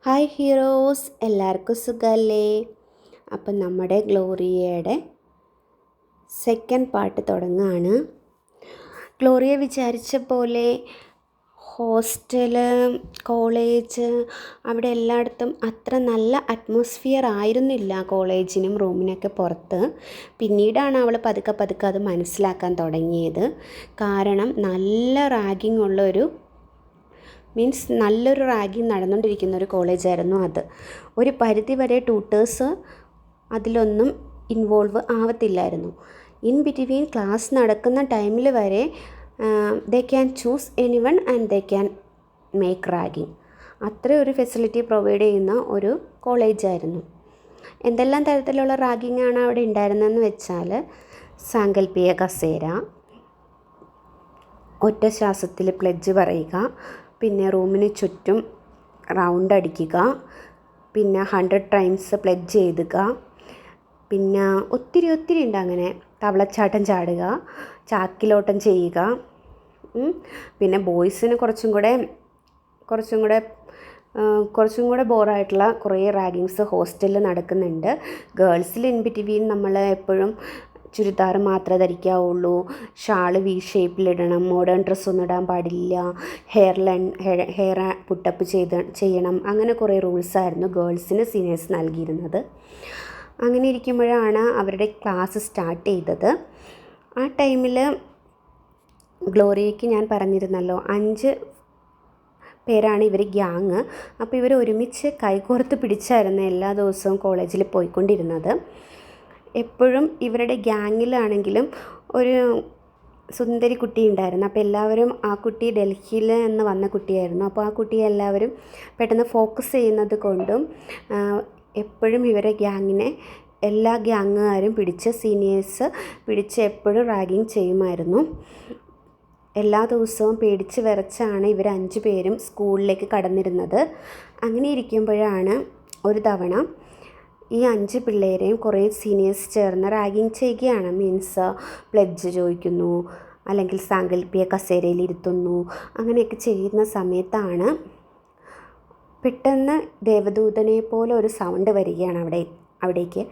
Hi heroes, എല്ലാവർക്കും സുഖമല്ലേ? അപ്പം നമ്മുടെ ഗ്ലോറിയയുടെ സെക്കൻഡ് പാർട്ട് തുടങ്ങുകയാണ്. ഗ്ലോറിയ വിചാരിച്ച പോലെ ഹോസ്റ്റല്, കോളേജ്, അവിടെ എല്ലായിടത്തും അത്ര നല്ല അറ്റ്മോസ്ഫിയർ ആയിരുന്നില്ല കോളേജിനും റൂമിനൊക്കെ പുറത്ത്. പിന്നീടാണ് അവൾ പതുക്കെ പതുക്കെ അത് മനസ്സിലാക്കാൻ തുടങ്ങിയത്. കാരണം നല്ല റാഗിങ് ഉള്ളൊരു നല്ലൊരു റാഗിങ് നടന്നുകൊണ്ടിരിക്കുന്ന ഒരു കോളേജായിരുന്നു അത്. ഒരു പരിധി വരെ ട്യൂട്ടേഴ്സ് അതിലൊന്നും ഇൻവോൾവ് ആവത്തില്ലായിരുന്നു. ഇൻ ബിറ്റ്വീൻ ക്ലാസ് നടക്കുന്ന ടൈമിൽ വരെ they can choose anyone and they can make ragging. അത്ര ഒരു ഫെസിലിറ്റി പ്രൊവൈഡ് ചെയ്യുന്ന ഒരു കോളേജായിരുന്നു. എന്തെല്ലാം തരത്തിലുള്ള റാഗിങ്ങാണ് അവിടെ ഉണ്ടായിരുന്നതെന്ന് വെച്ചാൽ, സാങ്കല്പിക കസേര, ഒറ്റ ശ്വാസത്തിൽ പ്ലെഡ്ജ് പറയുക, പിന്നെ റൂമിന് ചുറ്റും റൗണ്ട് അടിക്കുക, പിന്നെ 100 ടൈംസ് പ്ലെഡ്ജ് എഴുതുക, പിന്നെ ഒത്തിരി ഉണ്ട്. അങ്ങനെ തവളച്ചാട്ടം ചാടുക, ചാക്കിലോട്ടം ചെയ്യുക. പിന്നെ ബോയ്സിന് കുറച്ചും കൂടെ ബോറായിട്ടുള്ള കുറേ റാഗിങ്സ് ഹോസ്റ്റലിൽ നടക്കുന്നുണ്ട്. ഗേൾസിൽ ഇൻ ബിറ്റ്വീൻ നമ്മൾ എപ്പോഴും ചുരിദാർ മാത്രമേ ധരിക്കാവുള്ളൂ, ഷാള് വി ഷേപ്പിലിടണം, മോഡേൺ ഡ്രസ്സൊന്നും ഇടാൻ പാടില്ല, ഹെയർ പുട്ടപ്പ് ചെയ്യണം. അങ്ങനെ കുറേ റൂൾസായിരുന്നു ഗേൾസിന് സീനിയേഴ്സ് നൽകിയിരുന്നത്. അങ്ങനെ ഇരിക്കുമ്പോഴാണ് അവരുടെ ക്ലാസ് സ്റ്റാർട്ട് ചെയ്തത്. ആ ടൈമിൽ ഗ്ലോറിയയ്ക്ക് ഞാൻ പറഞ്ഞിരുന്നല്ലോ 5 പേരാണ് ഇവർ ഗ്യാങ്. അപ്പോൾ ഇവർ ഒരുമിച്ച് കൈകോർത്ത് പിടിച്ചായിരുന്നു എല്ലാ ദിവസവും കോളേജിൽ പോയിക്കൊണ്ടിരുന്നത്. എപ്പോഴും ഇവരുടെ ഗ്യാങ്ങിലാണെങ്കിലും ഒരു സുന്ദരി കുട്ടി ഉണ്ടായിരുന്നു. അപ്പോൾ എല്ലാവരും ആ കുട്ടി ഡൽഹിയിൽ നിന്ന് വന്ന കുട്ടിയായിരുന്നു. അപ്പോൾ ആ കുട്ടിയെ എല്ലാവരും പെട്ടെന്ന് ഫോക്കസ് ചെയ്യുന്നത് കൊണ്ടും എപ്പോഴും ഇവരെ ഗ്യാങ്ങിനെ എല്ലാ ഗ്യാങ്ങുകാരും സീനിയേഴ്സ് പിടിച്ച് എപ്പോഴും റാഗിങ് ചെയ്യുമായിരുന്നു. എല്ലാ ദിവസവും പേടിച്ച് വിറച്ചാണ് ഇവർ 5 പേരും സ്കൂളിലേക്ക് കടന്നിരുന്നത്. അങ്ങനെ ഇരിക്കുമ്പോഴാണ് ഒരു തവണ ഈ 5 പിള്ളേരെയും കുറേ സീനിയേഴ്സ് ചേർന്ന് റാഗിങ് ചെയ്യുകയാണ്. മീൻസ് പ്ലെഡ്ജ് ചോദിക്കുന്നു, അല്ലെങ്കിൽ സാങ്കല്പിക കസേരയിൽ ഇരുത്തുന്നു. അങ്ങനെയൊക്കെ ചെയ്യുന്ന സമയത്താണ് പെട്ടെന്ന് ദേവദൂതനെ പോലെ ഒരു സൗണ്ട് വരികയാണ് അവിടേക്ക്.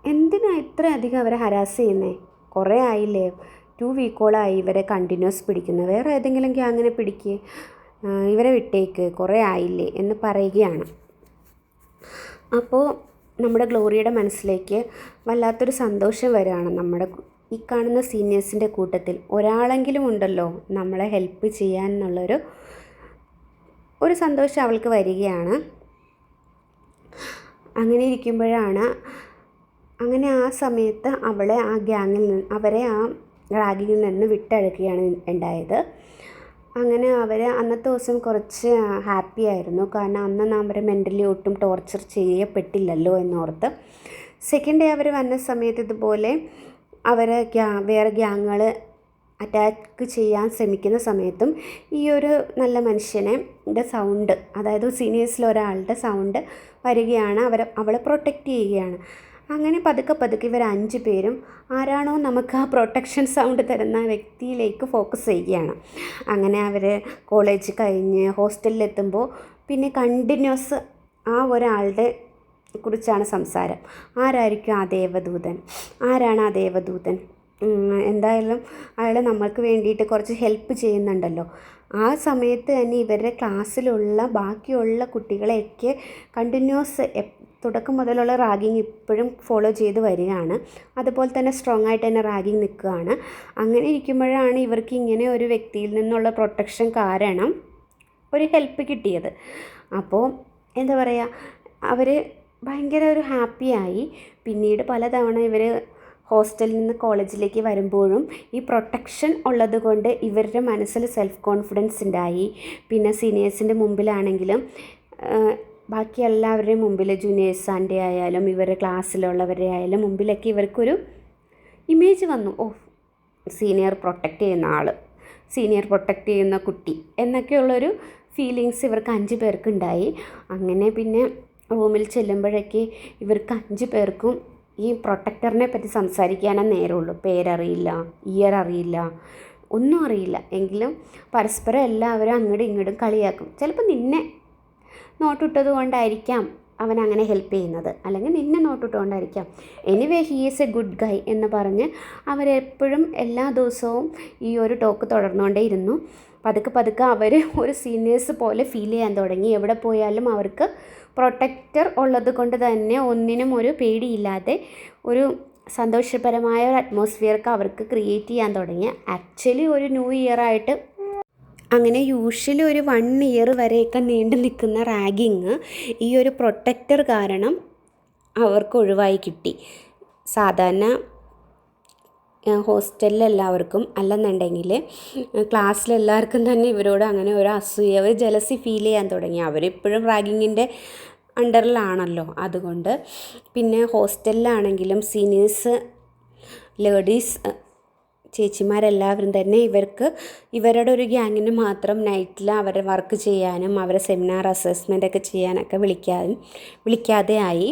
എന്തിനാ ഇത്ര അധികം അവരെ ഹരാസ് ചെയ്യുന്നത്? കുറേ ആയില്ലേ, 2 വീക്കോളായി ഇവരെ കണ്ടിന്യൂസ് പിടിക്കുന്നു. വേറെ ഏതെങ്കിലും ഗ്യാങ്ങിനെ പിടിക്കുക, ഇവരെ വിട്ടേക്ക്, കുറേ ആയില്ലേ എന്ന് പറയുകയാണ്. അപ്പോൾ നമ്മുടെ ഗ്ലോറിയയുടെ മനസ്സിലേക്ക് വല്ലാത്തൊരു സന്തോഷം വരികയാണ്. നമ്മുടെ ഈ കാണുന്ന സീനിയേഴ്സിൻ്റെ കൂട്ടത്തിൽ ഒരാളെങ്കിലും ഉണ്ടല്ലോ നമ്മളെ ഹെൽപ്പ് ചെയ്യാൻ എന്നുള്ളൊരു സന്തോഷം അവൾക്ക് വരികയാണ്. അങ്ങനെ ഇരിക്കുമ്പോഴാണ് ആ സമയത്ത് അവരെ ആ റാഗിങ്ങിൽ നിന്ന് വിട്ടയക്കുകയാണ് ഉണ്ടായത്. അങ്ങനെ അവർ അന്നത്തെ ദിവസം കുറച്ച് ഹാപ്പി ആയിരുന്നു. കാരണം അന്ന് അവരെ മെൻ്റലി ഒട്ടും ടോർച്ചർ ചെയ്യപ്പെട്ടില്ലല്ലോ എന്നോർത്ത്. സെക്കൻഡ് ഡേ അവർ വന്ന സമയത്ത് ഇതുപോലെ അവരെ വേറെ ഗ്യാങ്ങുകൾ അറ്റാക്ക് ചെയ്യാൻ ശ്രമിക്കുന്ന സമയത്തും ഈ ഒരു നല്ല മനുഷ്യൻ്റെ സൗണ്ട്, അതായത് സീനിയേഴ്സിൽ ഒരാളുടെ സൗണ്ട് വരികയാണ്. അവളെ പ്രൊട്ടക്റ്റ് ചെയ്യുകയാണ്. അങ്ങനെ പതുക്കെ ഇവർ 5 പേരും ആരാണോ നമുക്ക് ആ പ്രൊട്ടക്ഷൻ സൗണ്ട് തരുന്ന വ്യക്തിയിലേക്ക് ഫോക്കസ് ചെയ്യുകയാണ്. അങ്ങനെ അവർ കോളേജ് കഴിഞ്ഞ് ഹോസ്റ്റലിലെത്തുമ്പോൾ പിന്നെ കണ്ടിന്യൂസ് ആ ഒരാളുടെ കുറിച്ചാണ് സംസാരം. ആരായിരിക്കും ആ ദേവദൂതൻ? ആരാണ് ആ ദേവദൂതൻ? എന്തായാലും അയാൾ നമ്മൾക്ക് വേണ്ടിയിട്ട് കുറച്ച് ഹെൽപ്പ് ചെയ്യുന്നുണ്ടല്ലോ. ആ സമയത്ത് തന്നെ ഇവരുടെ ക്ലാസ്സിലുള്ള ബാക്കിയുള്ള കുട്ടികളെയൊക്കെ കണ്ടിന്യൂസ് തുടക്കം മുതലുള്ള റാഗിങ് ഇപ്പോഴും ഫോളോ ചെയ്ത് വരികയാണ്. അതുപോലെ തന്നെ സ്ട്രോങ് ആയിട്ട് തന്നെ റാഗിങ് നിൽക്കുകയാണ്. അങ്ങനെ ഇരിക്കുമ്പോഴാണ് ഇവർക്ക് ഇങ്ങനെ ഒരു വ്യക്തിയിൽ നിന്നുള്ള പ്രൊട്ടക്ഷൻ കാരണം ഒരു ഹെൽപ്പ് കിട്ടിയത്. അപ്പോൾ എന്താ പറയുക, അവർ ഭയങ്കര ഒരു ഹാപ്പിയായി. പിന്നീട് പലതവണ ഇവർ ഹോസ്റ്റലിൽ നിന്ന് കോളേജിലേക്ക് വരുമ്പോഴും ഈ പ്രൊട്ടക്ഷൻ ഉള്ളത് കൊണ്ട് ഇവരുടെ മനസ്സിൽ സെൽഫ് കോൺഫിഡൻസ് ഉണ്ടായി. പിന്നെ സീനിയേഴ്സിൻ്റെ മുമ്പിലാണെങ്കിലും ബാക്കി എല്ലാവരുടെയും മുമ്പിൽ, ജൂനിയേഴ്സാൻ്റെ ആയാലും ഇവരുടെ ക്ലാസ്സിലുള്ളവരുടെ ആയാലും മുമ്പിലൊക്കെ ഇവർക്കൊരു ഇമേജ് വന്നു. സീനിയർ പ്രൊട്ടക്റ്റ് ചെയ്യുന്ന ആൾ, സീനിയർ പ്രൊട്ടക്റ്റ് ചെയ്യുന്ന കുട്ടി എന്നൊക്കെയുള്ളൊരു ഫീലിങ്സ് ഇവർക്ക് 5 പേർക്കുണ്ടായി. അങ്ങനെ പിന്നെ റൂമിൽ ചെല്ലുമ്പോഴൊക്കെ ഇവർക്ക് 5 പേർക്കും ഈ പ്രൊട്ടക്ടറിനെ പറ്റി സംസാരിക്കാനേ നേരമുള്ളൂ. പേരറിയില്ല, ഇയർ അറിയില്ല, ഒന്നും അറിയില്ല. എങ്കിലും പരസ്പരം എല്ലാവരും അങ്ങോട്ടും ഇങ്ങോട്ടും കളിയാക്കും. ചിലപ്പോൾ നോട്ടിട്ടത് കൊണ്ടായിരിക്കാം അവൻ അങ്ങനെ ഹെൽപ്പ് ചെയ്യുന്നത്, അല്ലെങ്കിൽ നിന്നെ നോട്ടിട്ടുകൊണ്ടായിരിക്കാം. Anyway he is a good guy എന്ന് പറഞ്ഞ് അവരെപ്പോഴും എല്ലാ ദിവസവും ഈ ഒരു ടോക്ക് തുടർന്നുകൊണ്ടേയിരുന്നു. പതുക്കെ അവർ ഒരു സീനിയേഴ്സ് പോലെ ഫീൽ ചെയ്യാൻ തുടങ്ങി. എവിടെ പോയാലും അവർക്ക് പ്രൊട്ടക്റ്റർ ഉള്ളത് കൊണ്ട് തന്നെ ഒന്നിനും ഒരു പേടിയില്ലാതെ ഒരു സന്തോഷപരമായ ഒരു അറ്റ്മോസ്ഫിയർക്ക് അവർക്ക് ക്രിയേറ്റ് ചെയ്യാൻ തുടങ്ങി. ആക്ച്വലി ഒരു ന്യൂ ഇയർ ആയിട്ട് അങ്ങനെ യൂഷ്വലി ഒരു 1 ഇയർ വരെയൊക്കെ നീണ്ടു നിൽക്കുന്ന റാഗിങ് ഈ ഒരു പ്രൊട്ടക്റ്റർ കാരണം അവർക്ക് ഒഴിവായി കിട്ടി. സാധാരണ ഹോസ്റ്റലിലെല്ലാവർക്കും അല്ലെന്നുണ്ടെങ്കിൽ ക്ലാസ്സിലെല്ലാവർക്കും തന്നെ ഇവരോട് അങ്ങനെ ഒരു അസൂയ, ഒരു ജലസി ഫീൽ ചെയ്യാൻ തുടങ്ങി. അവരിപ്പോഴും റാഗിങ്ങിൻ്റെ അണ്ടറിലാണല്ലോ. അതുകൊണ്ട് പിന്നെ ഹോസ്റ്റലിലാണെങ്കിലും സീനിയേഴ്സ് ലേഡീസ് ചേച്ചിമാരെല്ലാവരും തന്നെ ഇവരുടെ ഒരു ഗ്യാങ്ങിന് മാത്രം നൈറ്റിൽ അവരെ വർക്ക് ചെയ്യാനും അവരെ സെമിനാർ അസസ്മെൻ്റൊക്കെ ചെയ്യാനൊക്കെ വിളിക്കാതെ ആയി.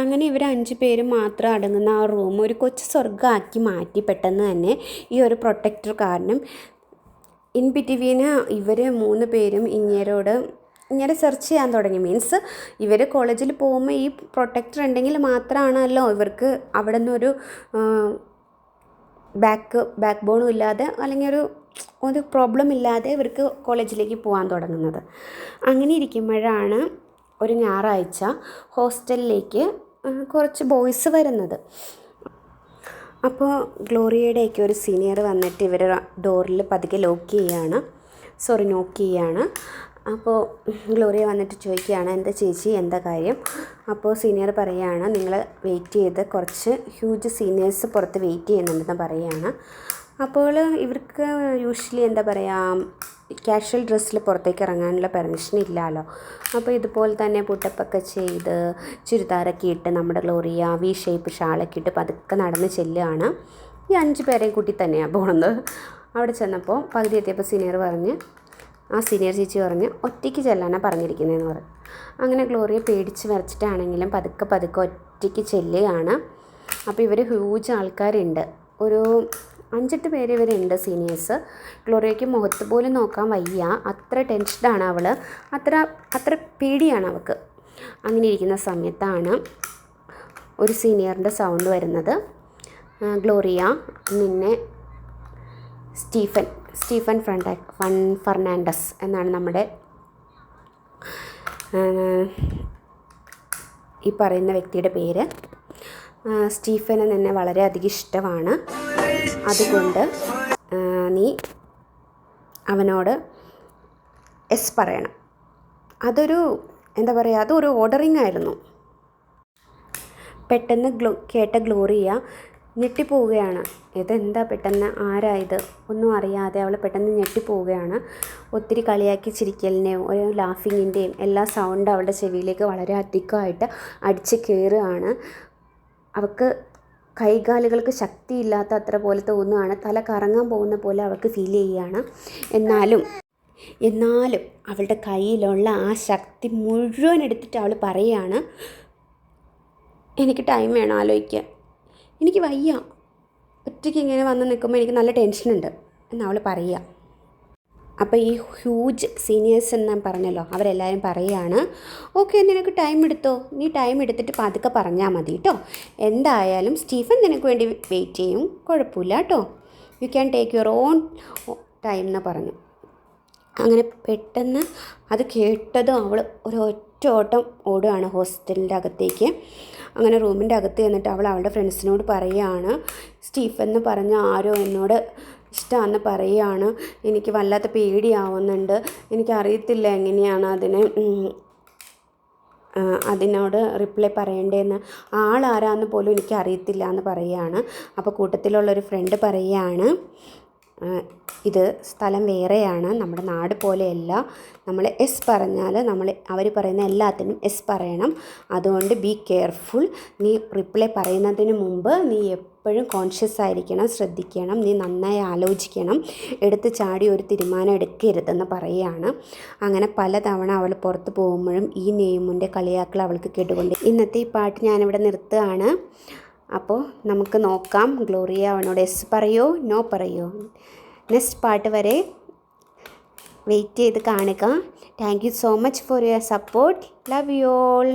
അങ്ങനെ ഇവർ 5 പേരും മാത്രം അടങ്ങുന്ന ആ റൂം ഒരു കൊച്ചു സ്വർഗ്ഗമാക്കി മാറ്റി. പെട്ടെന്ന് തന്നെ ഈ ഒരു പ്രൊട്ടക്റ്റർ കാരണം ഇൻ ബിറ്റ്വീന് ഇവർ 3 പേരും ഇങ്ങനെ സെർച്ച് ചെയ്യാൻ തുടങ്ങി. മീൻസ് ഇവർ കോളേജിൽ പോകുമ്പോൾ ഈ പ്രൊട്ടക്റ്റർ ഉണ്ടെങ്കിൽ മാത്രമാണല്ലോ ഇവർക്ക് അവിടെ നിന്നൊരു ബാക്ക് ബോണും ഇല്ലാതെ അല്ലെങ്കിൽ ഒരു പ്രോബ്ലം ഇല്ലാതെ ഇവർക്ക് കോളേജിലേക്ക് പോകാൻ തുടങ്ങുന്നത്. അങ്ങനെ ഇരിക്കുമ്പോഴാണ് ഒരു ഞായറാഴ്ച ഹോസ്റ്റലിലേക്ക് കുറച്ച് ബോയ്സ് വരുന്നത്. അപ്പോൾ ഗ്ലോറിയയുടെയൊക്കെ ഒരു സീനിയർ വന്നിട്ട് ഇവരെ ഡോറിൽ പതുക്കെ നോക്ക് ചെയ്യാണ്. അപ്പോൾ ഗ്ലോറിയ വന്നിട്ട് ചോദിക്കുകയാണ്, എന്താ ചേച്ചി, എന്താ കാര്യം? അപ്പോൾ സീനിയർ പറയുകയാണ്, നിങ്ങൾ വെയിറ്റ് ചെയ്ത് കുറച്ച് ഹ്യൂജ് സീനിയേഴ്സ് പുറത്ത് വെയിറ്റ് ചെയ്യുന്നുണ്ടെന്ന് പറയുകയാണ്. അപ്പോൾ ഇവർക്ക് യൂഷ്വലി എന്താ പറയുക, കാഷ്വൽ ഡ്രസ്സിൽ പുറത്തേക്ക് ഇറങ്ങാനുള്ള പെർമിഷൻ ഇല്ലല്ലോ. അപ്പോൾ ഇതുപോലെ തന്നെ പുട്ടപ്പൊക്കെ ചെയ്ത് ചുരിദാറൊക്കെ ഇട്ട് നമ്മുടെ ഗ്ലോറിയ വി ഷേപ്പ് ഷാളൊക്കെ ഇട്ട് പതുക്കെ നടന്ന് ചെല്ലുകയാണ്. ഈ 5 പേരെയും കൂട്ടി തന്നെയാണ് പോകുന്നത്. അവിടെ ചെന്നപ്പോൾ പകുതി എത്തിയപ്പോൾ സീനിയർ ചേച്ചി പറഞ്ഞ് ഒറ്റയ്ക്ക് ചെല്ലാനാണ് പറഞ്ഞിരിക്കുന്നതെന്ന് പറഞ്ഞു. അങ്ങനെ ഗ്ലോറിയ പേടിച്ച് വരച്ചിട്ടാണെങ്കിലും പതുക്കെ ഒറ്റയ്ക്ക് ചെല്ലുകയാണ്. അപ്പോൾ ഇവർ ഹ്യൂജ് ആൾക്കാരുണ്ട്, ഒരു 5-8 പേര് ഇവരുണ്ട് സീനിയേഴ്സ്. ഗ്ലോറിയയ്ക്ക് മുഖത്ത് പോലും നോക്കാൻ വയ്യ, അത്ര ടെൻഷനാണ് അവൾ, അത്ര പേടിയാണ് അവൾക്ക്. അങ്ങനെ ഇരിക്കുന്ന സമയത്താണ് ഒരു സീനിയറിൻ്റെ സൗണ്ട് വരുന്നത്. ഗ്ലോറിയ, നിന്നെ സ്റ്റീഫൻ ഫെർണാണ്ടസ് എന്നാണ് നമ്മുടെ ഈ പറയുന്ന വ്യക്തിയുടെ പേര്. സ്റ്റീഫന് നിന്നെ വളരെയധികം ഇഷ്ടമാണ്. അതുകൊണ്ട് നീ അവനോട് എസ് പറയണം. അതൊരു ഓർഡറിങ് ആയിരുന്നു. പെട്ടെന്ന് കേട്ട ഗ്ലോറിയ ഞെട്ടിപ്പോവുകയാണ്. ഇതെന്താ പെട്ടെന്ന്, ആരായത് ഒന്നും അറിയാതെ അവൾ പെട്ടെന്ന് ഞെട്ടിപ്പോവുകയാണ്. ഒത്തിരി കളിയാക്കി ചിരിക്കലിൻ്റെയും ഒരു ലാഫിങ്ങിൻ്റെയും എല്ലാ സൗണ്ട് അവളുടെ ചെവിയിലേക്ക് വളരെ അധികമായിട്ട് അടിച്ച് കയറുകയാണ്. അവൾക്ക് കൈകാലുകൾക്ക് ശക്തിയില്ലാത്ത അത്ര പോലെ തോന്നുകയാണ്. തല കറങ്ങാൻ പോകുന്ന പോലെ അവൾക്ക് ഫീൽ ചെയ്യുകയാണ്. എന്നാലും അവളുടെ കയ്യിലുള്ള ആ ശക്തി മുഴുവൻ എടുത്തിട്ട് അവൾ പറയുകയാണ്, എനിക്ക് ടൈം വേണം ആലോചിക്കാൻ, എനിക്ക് വയ്യ, ഒറ്റയ്ക്ക് ഇങ്ങനെ വന്ന് നിൽക്കുമ്പോൾ എനിക്ക് നല്ല ടെൻഷനുണ്ട് എന്നവൾ പറയുക. അപ്പോൾ ഈ ഹ്യൂജ് സീനിയേഴ്സ് എന്ന് ഞാൻ പറഞ്ഞല്ലോ, അവരെല്ലാവരും പറയുകയാണ്, ഓക്കെ നിനക്ക് ടൈം എടുത്തോ, നീ ടൈം എടുത്തിട്ട് പതുക്കെ പറഞ്ഞാൽ മതി കേട്ടോ, എന്തായാലും സ്റ്റീഫൻ നിനക്ക് വേണ്ടി വെയിറ്റ് ചെയ്യും, കുഴപ്പമില്ല കേട്ടോ, you can take your own time എന്ന് പറഞ്ഞു. അങ്ങനെ പെട്ടെന്ന് അത് കേട്ടതും അവൾ ഒരൊറ്റ ഓട്ടം ഓടുകയാണ് ഹോസ്റ്റലിൻ്റെ അകത്തേക്ക്. അങ്ങനെ റൂമിൻ്റെ അകത്ത് ചെന്നിട്ട് അവളുടെ ഫ്രണ്ട്സിനോട് പറയുകയാണ്, സ്റ്റീഫൻ എന്ന് പറഞ്ഞ ആരോ എന്നോട് ഇഷ്ടമാണെന്ന് പറയുകയാണ്, എനിക്ക് വല്ലാത്ത പേടിയാവുന്നുണ്ട്, എനിക്കറിയത്തില്ല എങ്ങനെയാണ് അതിനോട് റിപ്ലൈ പറയേണ്ടതെന്ന്, ആളാരാന്ന് പോലും എനിക്കറിയത്തില്ല എന്ന് പറയുകയാണ്. അപ്പോൾ കൂട്ടത്തിലുള്ളൊരു ഫ്രണ്ട് പറയുകയാണ്, ഇത് സ്ഥലം വേറെയാണ്, നമ്മുടെ നാട് പോലെയല്ല, നമ്മൾ എസ് പറഞ്ഞാൽ അവർ പറയുന്ന എല്ലാത്തിനും എസ് പറയണം, അതുകൊണ്ട് ബി കെയർഫുൾ, നീ റിപ്ലൈ പറയുന്നതിന് മുമ്പ് നീ എപ്പോഴും കോൺഷ്യസ് ആയിരിക്കണം, ശ്രദ്ധിക്കണം, നീ നന്നായി ആലോചിക്കണം, എടുത്ത് ചാടി ഒരു തീരുമാനം എടുക്കരുതെന്ന് പറയുകയാണ്. അങ്ങനെ പലതവണ അവൾ പുറത്ത് പോകുമ്പോഴും ഈ നെയ്മുൻ്റെ കളിയാക്കൾ അവൾക്ക് കേട്ടുകൊണ്ട് ഇന്നത്തെ ഈ പാട്ട് ഞാനിവിടെ നിർത്തുകയാണ്. അപ്പോൾ നമുക്ക് നോക്കാം ഗ്ലോറിയ അവനോട് എസ് പറയോ നോ പറയോ. നെക്സ്റ്റ് പാട്ട് വരെ വെയിറ്റ് ചെയ്ത് കാണുക. Thank you so much for your support. Love you all.